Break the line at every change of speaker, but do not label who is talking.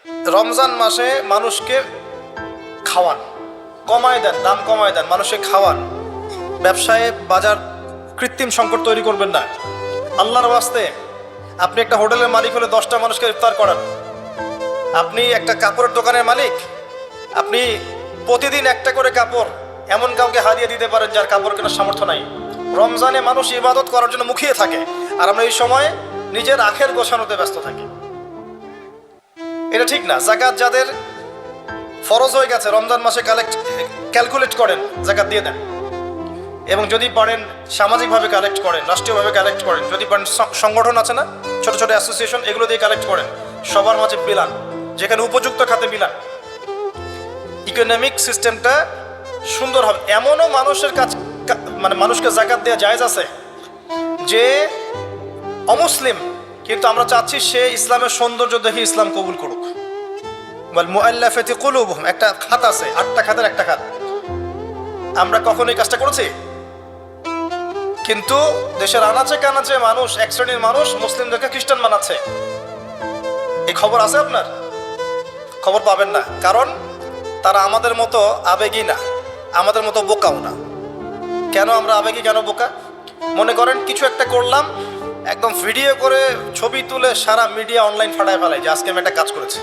রমজান মাসে মানুষকে খাওয়ান, কমায় দেন, দাম কমায় দেন, মানুষকে খাওয়ান। ব্যবসায় বাজার কৃত্রিম সংকট তৈরি করবেন না। আল্লাহর ওয়াস্তে আপনি একটা হোটেলের মালিক হলে 10টা মানুষকে ইফতার করান। আপনি একটা কাপড়ের দোকানের মালিক, আপনি প্রতিদিন একটা করে কাপড় এমন কাউকে হারিয়ে দিতে পারেন যার কাপড় কেনার সামর্থ্য নাই। রমজানে মানুষ ইবাদত করার জন্য মুখিয়ে থাকে, আর আমরা এই সময় নিজের আখের গোছানোতে ব্যস্ত থাকি। এটা ঠিক না। জাকাত যাদের ফরজ হয়ে গেছে রমজান মাসে ক্যালকুলেট করেন, জাকাত দিয়ে দেন। এবং যদি পারেন সামাজিকভাবে কালেক্ট করেন, রাষ্ট্রীয়ভাবে কালেক্ট করেন। যদি পারেন সংগঠন আছে না, ছোট ছোট অ্যাসোসিয়েশন, এগুলো দিয়ে কালেক্ট করেন। সবার মাঝে মিলান, যেখানে উপযুক্ত খাতে মিলান। ইকোনমিক সিস্টেমটা সুন্দর হবে। এমনও মানুষের কাছে মানে মানুষকে জাকাত দেওয়া জায়েজ আছে যে অমুসলিম, কিন্তু আমরা চাচ্ছি সে ইসলামের সৌন্দর্য দেখে ইসলাম কবুল করুক। বল মুআল্লাফাতি কুলুবুহুম, একটা খাত আছে, 8টা খাতের একটা খাত। আমরা কখনো এই কাজটা করেছি? কিন্তু দেশের আনাচে কানাচে মানুষ, এক শ্রেণীর মানুষ মুসলিমদেরকে খ্রিস্টান বানাচ্ছে। এই খবর আছে আপনার? খবর পাবেন না, কারণ তারা আমাদের মতো আবেগী না, আমাদের মতো বোকাও না। কেন আমরা আবেগী, কেন বোকা? মনে করেন কিছু একটা করলাম, একদম ভিডিও করে ছবি তুলে সারা মিডিয়া অনলাইন ফাটায় ফেলায় যে আজকে আমি একটা কাজ করেছি।